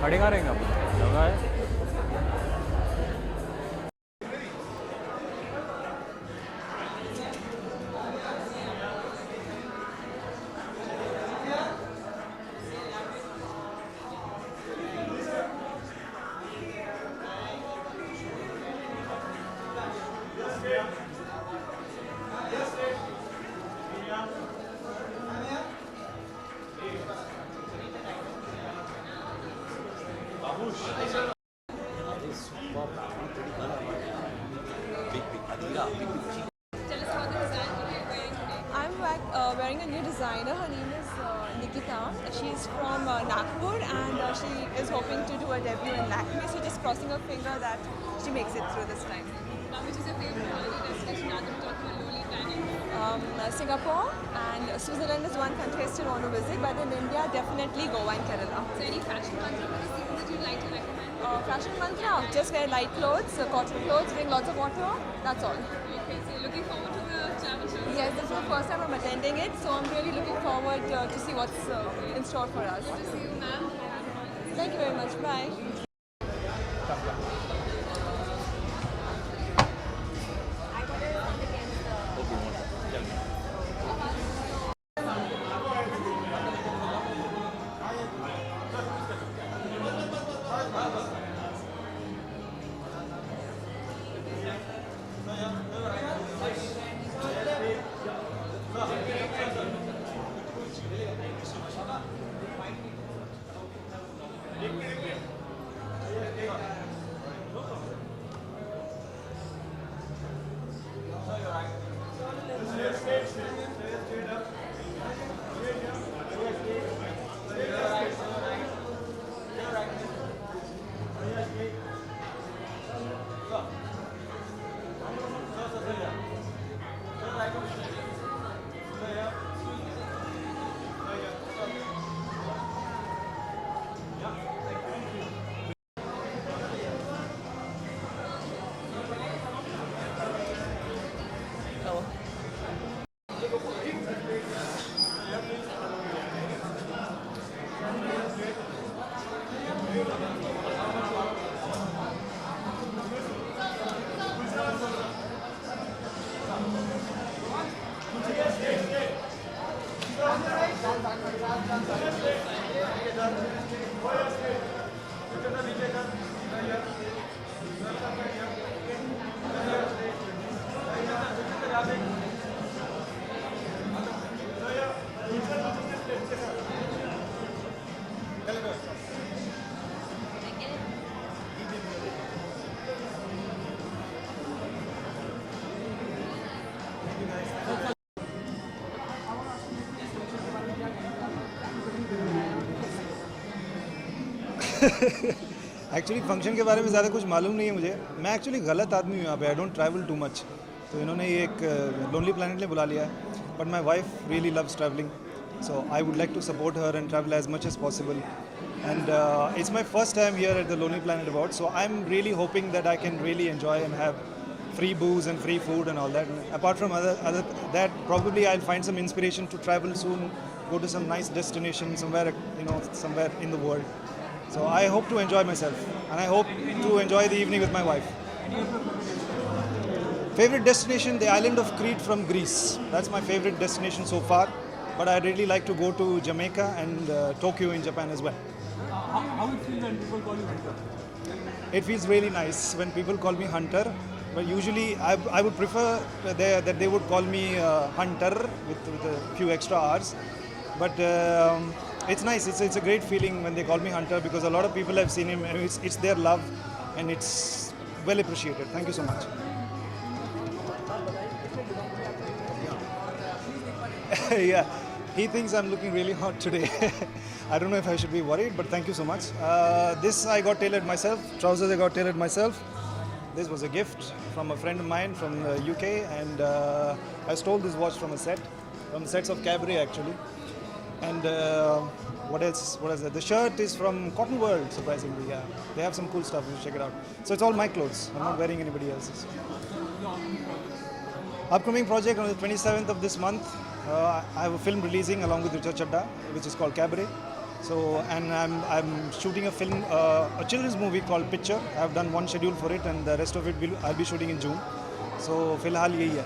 खड़े कहाँ रहेंगे आप? जगह है? Tell us about the design that you're wearing today. Wearing a new designer. Her name is Nikita. She's from Nagpur and she is hoping to do a debut in Lakme. So just crossing her finger that she makes it through this time. Now, which is your favorite holiday destination other than talking about Loli planning? Singapore and Switzerland is one country I still want to visit, but in India, definitely Goa and Kerala. So, any fashion mantra for the season that you'd like to recommend? Fashion mantra, just wear light clothes, cotton clothes, drink lots of water, that's all. Okay, so you're looking forward to the travel show? Yes, this is the first time I'm attending it, so I'm really looking forward to see what's in store for us. To see you, ma'am. Thank you very much. Bye. Actually function के बारे में ज़्यादा कुछ मालूम नहीं है मुझे. मैं एक्चुअली गलत आदमी हूँ यहाँ पे. I don't travel too much. तो इन्होंने ये एक लोनली प्लानट ने बुला लिया है. But my wife really loves travelling, so I would like to support her and travel as much as possible. And it's my first time here at the Lonely Planet Awards, so I'm really hoping that I can really enjoy and have free booze and free food and all that. And apart from other that, probably I'll find some inspiration to travel soon, go to some nice destination somewhere, somewhere in the world. So I hope to enjoy myself, and I hope to enjoy the evening with my wife. Favorite destination, the island of Crete from Greece. That's my favorite destination so far. But I'd really like to go to Jamaica and Tokyo in Japan as well. How it feels when people call you hunter? It feels really nice when people call me Hunter. But usually I would prefer that they would call me Hunter with a few extra R's. But it's nice. It's a great feeling when they call me Hunter, because a lot of people have seen him and it's their love and it's well appreciated. Thank you so much. Yeah, he thinks I'm looking really hot today. I don't know if I should be worried, but thank you so much. This I got tailored myself. Trousers I got tailored myself. This was a gift from a friend of mine from the UK, and I stole this watch from the sets of Cabaret actually. And what else? What is that? The shirt is from Cotton World, surprisingly. Yeah, they have some cool stuff. You check it out. So it's all my clothes. I'm not wearing anybody else's. Upcoming project on the 27th of this month. I have a film releasing along with Richard Chadda, which is called Cabaret. So, and I'm shooting a film, a children's movie called Picture. I've done one schedule for it, and the rest of it I'll be shooting in June. So, फिलहाल यही है.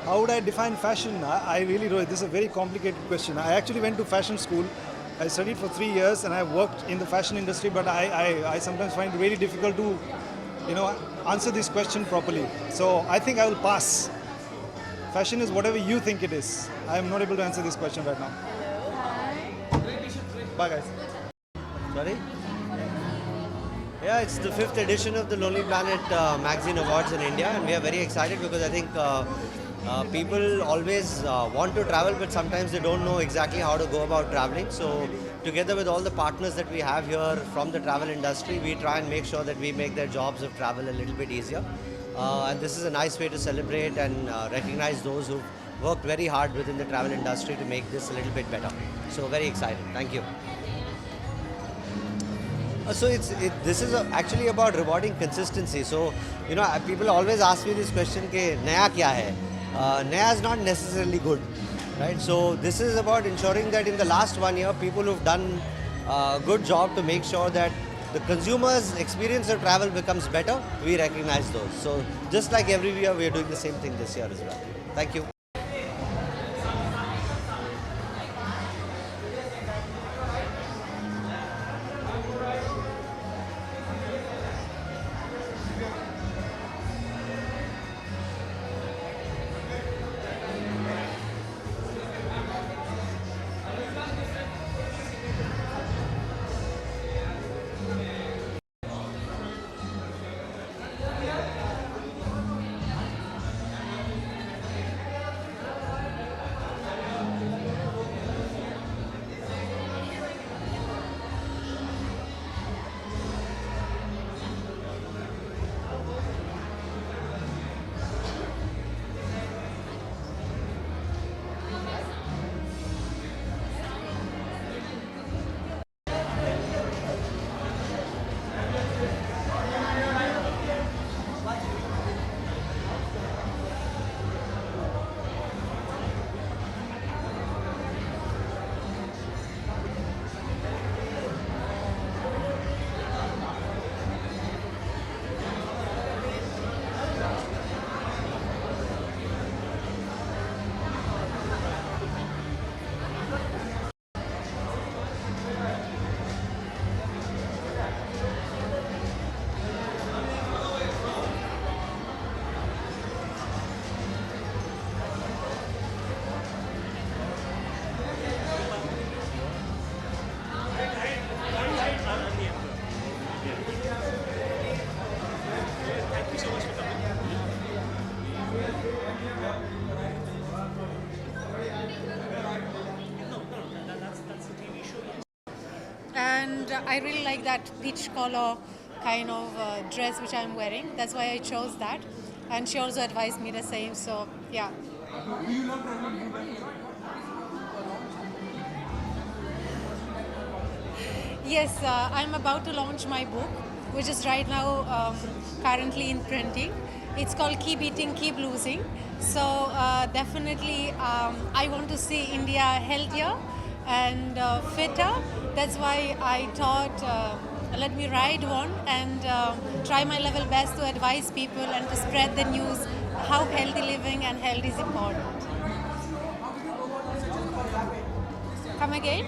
How would I define fashion? I really don't. This is a very complicated question. I actually went to fashion school. I studied for 3 years and I worked in the fashion industry, but I sometimes find it really difficult to, answer this question properly. So I think I will pass. Fashion is whatever you think it is. I am not able to answer this question right now. Bye guys. Sorry? Yeah, it's the 5th edition of the Lonely Planet Magazine Awards in India, and we are very excited because I think people always want to travel, but sometimes they don't know exactly how to go about traveling. So together with all the partners that we have here from the travel industry, we try and make sure that we make their jobs of travel a little bit easier. And this is a nice way to celebrate and recognize those who've worked very hard within the travel industry to make this a little bit better. So very excited. Thank you. So this is actually about rewarding consistency. So, people always ask me this question, ke, Naya kya hai? Naya is not necessarily good, right? So this is about ensuring that in the last 1 year, people who've done a good job to make sure that the consumer's experience of travel becomes better, we recognize those. So just like every year, we are doing the same thing this year as well. Thank you. And I really like that peach color kind of dress which I'm wearing. That's why I chose that. And she also advised me the same, so yeah. Yes, I'm about to launch my book, which is right now currently in printing. It's called Keep Eating, Keep Losing. So definitely I want to see India healthier and fitter. That's why I thought let me write one and try my level best to advise people and to spread the news how healthy living and health is important. Come again?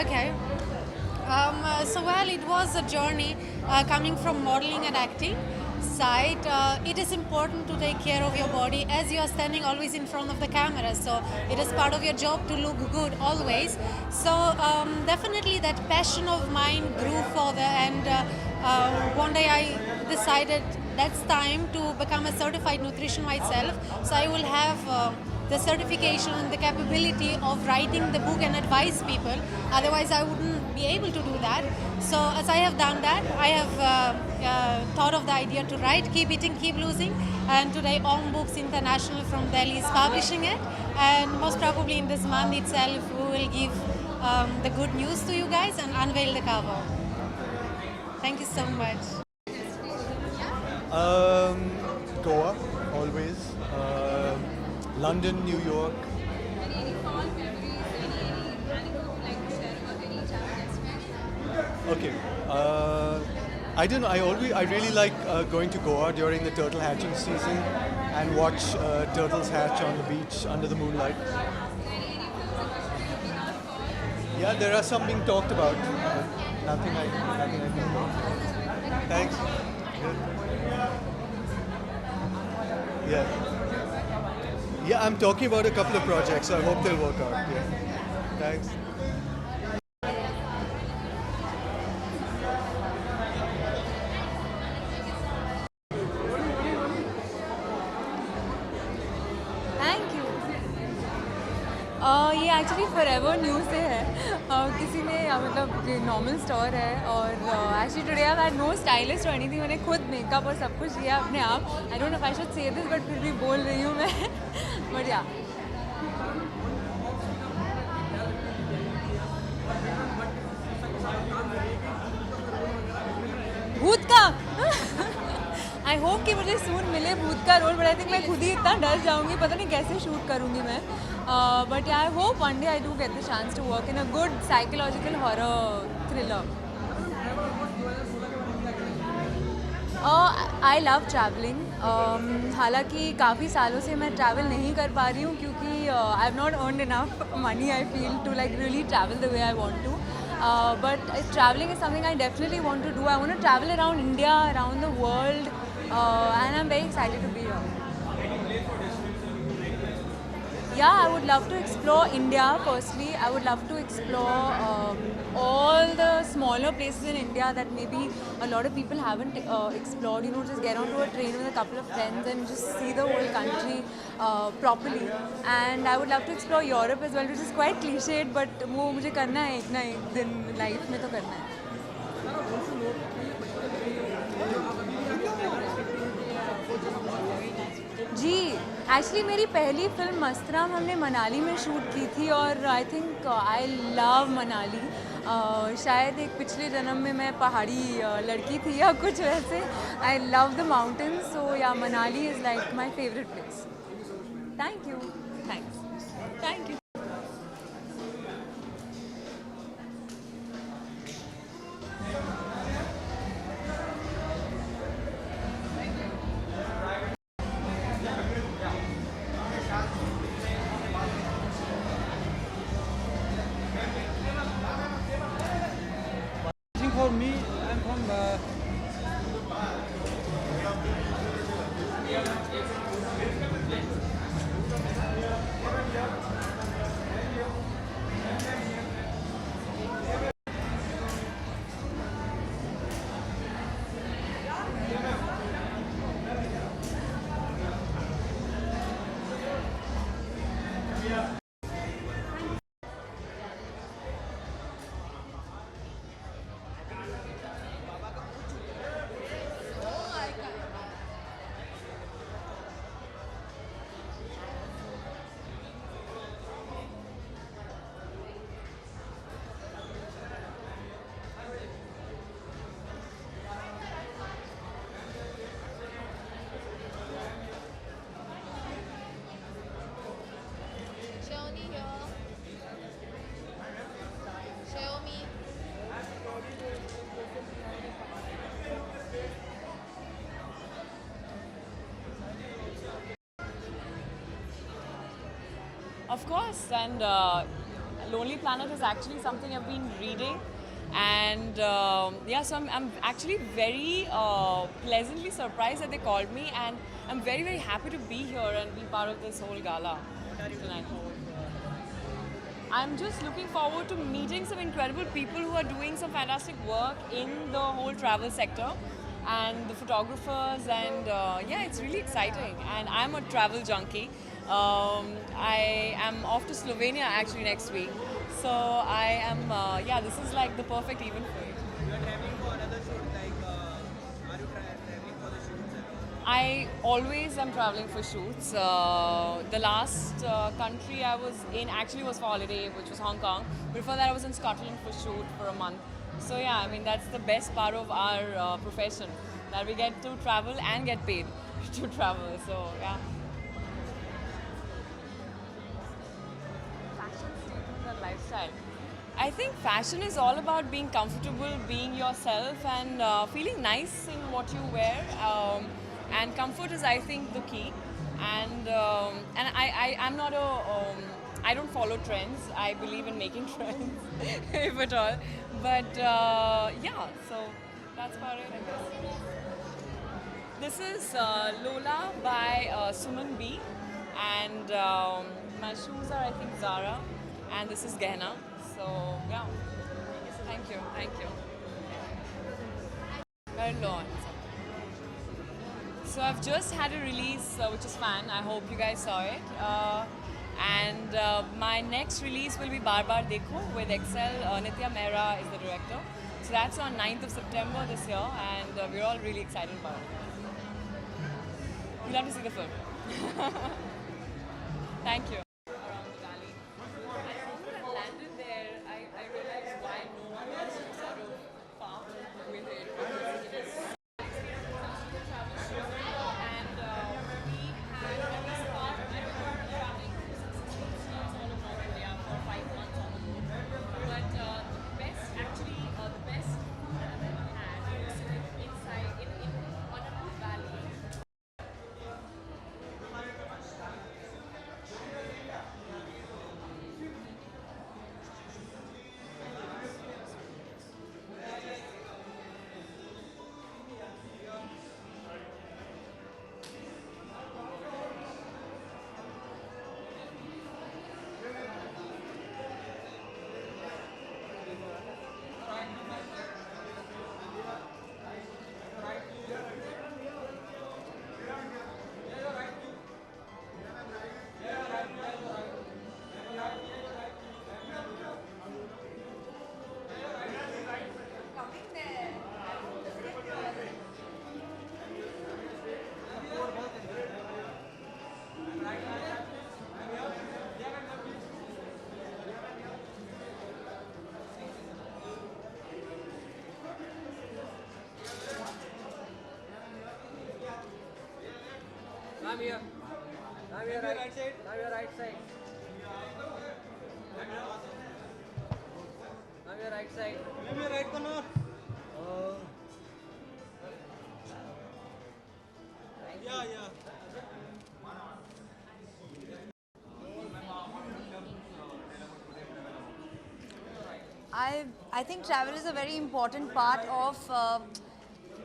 Okay. Well, it was a journey coming from modeling and acting side. It is important to take care of your body as you are standing always in front of the camera. So it is part of your job to look good always. So definitely that passion of mine grew further, and one day I decided that's time to become a certified nutrition myself. So I will have the certification and the capability of writing the book and advise people. Otherwise, I wouldn't be able to do that. So as I have done that, I have thought of the idea to write Keep Eating, Keep Losing. And today, Om Books International from Delhi is publishing it. And most probably in this month itself, we will give the good news to you guys and unveil the cover. Thank you so much. Goa. always. London, New York. Any fond memories, any anecdote you'd like to share about any travel experience? Okay. I don't know. I really like going to Goa during the turtle hatching season and watch turtles hatch on the beach under the moonlight. Any films and questions you've been out for? Yeah, there are some being talked about. But nothing I know. Thanks. Good. Yeah. Yeah, I'm talking about a couple of projects, so I hope they'll work out. Yeah. Thanks. Thank you. ये actually forever new से है। किसी ने मतलब ये normal store है और actually today I had no stylist और एनीथिंग। मैंने खुद मेकअप और सब कुछ किया अपने आप। I don't know if I should say this but फिर भी बोल रही हूँ मैं बट या भूत का आई होप कि मुझे सून मिले भूत का रोल बट आई थिंक मैं खुद ही इतना डर जाऊंगी, पता नहीं कैसे शूट करूंगी मैं। But I hope one day I do get the chance to work in a good psychological horror thriller. I love travelling. हालांकि काफ़ी सालों से मैं ट्रैवल नहीं कर पा रही हूँ क्योंकि I have not earned enough money I feel to like really travel the way I want to. But traveling is something I definitely want to do. I want to travel around India, around the world, and I'm very excited to be here. Yeah, I would love to explore India firstly. I would love to explore all the smaller places in India that maybe a lot of people haven't explored. You know, just get onto a train with a couple of friends and just see the whole country properly. And I would love to explore Europe as well, which is quite cliched, but वो मुझे करना है एक ना एक दिन life में तो करना है। जी एक्चुअली मेरी पहली फिल्म मस्तराम हमने मनाली में शूट की थी और I think I love Manali. शायद एक पिछले जन्म में मैं पहाड़ी लड़की थी या कुछ वैसे। आई लव द माउंटेन्स, सो या Manali is like my favourite place. Thank you. Thanks. Thank you. For me, I'm from Of course, and Lonely Planet is actually something I've been reading, and yeah, so I'm actually very pleasantly surprised that they called me, and I'm very happy to be here and be part of this whole gala tonight. I'm just looking forward to meeting some incredible people who are doing some fantastic work in the whole travel sector and the photographers, and yeah, it's really exciting. And I'm a travel junkie. I am off to Slovenia actually next week, so I am yeah, this is like the perfect event for it. You are traveling for another shoot, like are you traveling for the shoots and all? I always am traveling for shoots. The last country I was in actually was for holiday, which was Hong Kong. Before that I was in Scotland for shoot for a month. So yeah, I mean that's the best part of our profession, that we get to travel and get paid. to travel. So yeah. Fashion statement and lifestyle. I think fashion is all about being comfortable, being yourself, and feeling nice in what you wear. And comfort is, I think, the key. And I'm not a I don't follow trends. I believe in making trends, if at all. But yeah, so that's about it, I guess. This is Lola by Suman B, and my shoes are, I think, Zara, and this is Gehna. So yeah, thank you. Very long. So I've just had a release, which is Fan. I hope you guys saw it. And my next release will be Bar Bar Dekho with Excel. Nitya Mehra is the director. So that's on 9th of September this year, and we're all really excited about it. You'll have to see the film. Thank you. Around the valley. I found I landed there, I realized why no one was sort of farm with it. Because it is travel show, and we had this part. I don't know, traveling all over North India for 5 months on the road. But the best food I've ever had was inside in Honorable Valley. I'm here. I'm your right side. I'm your right side. I'm your right side. I'm your right corner. Yeah. I think travel is a very important part of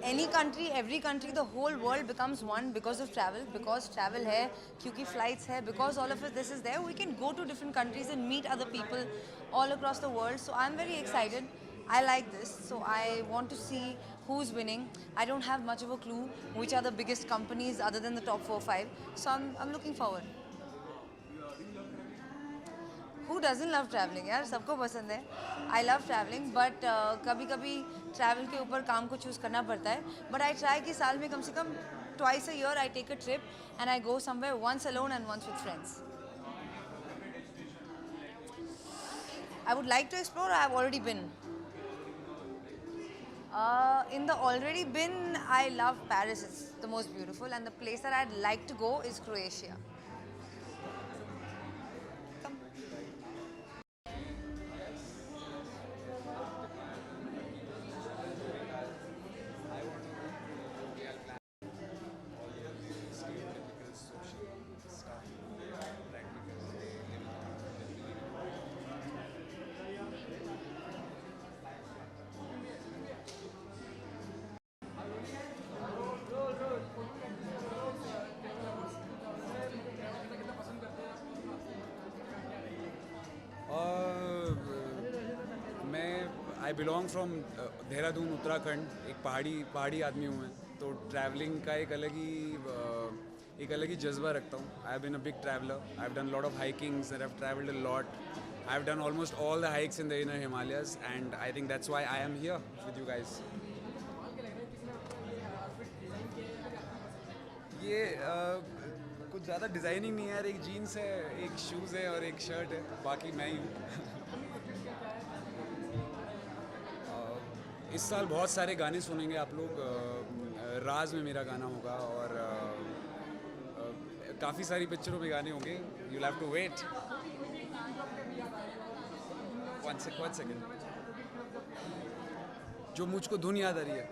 any country, every country, the whole world becomes one because of travel. Because travel hai, kyunki flights hai, because all of this is there, we can go to different countries and meet other people all across the world. So I'm very excited. I like this. So I want to see who's winning. I don't have much of a clue which are the biggest companies other than the top 4 or 5. So I'm looking forward. Who doesn't love traveling? यार सबको पसंद है. I love traveling, but कभी-कभी travel के ऊपर काम को choose करना पड़ता है. But I try कि साल में कम से कम twice a year I take a trip and I go somewhere once alone and once with friends. I would like to explore. I have already been. In the already been, I love Paris. It's the most beautiful, and the place that I'd like to go is Croatia. I belong from Dehradun Uttarakhand. एक पहाड़ी आदमी हूँ मैं, तो travelling का एक अलग ही जज्बा रखता हूँ. I have been a big traveller. I have done lot of hikings and I have travelled a lot. I have done almost all the hikes in the inner Himalayas and I think that's why I am here with you guys. ये कुछ ज़्यादा designing नहीं है यार. एक jeans है, एक shoes है और एक शर्ट है. बाकी मैं ही हूँ. इस साल बहुत सारे गाने सुनेंगे आप लोग. राज में मेरा गाना होगा और काफ़ी सारी पिक्चरों में गाने होंगे. You'll have to wait. One second. जो मुझको धुन याद आ रही है.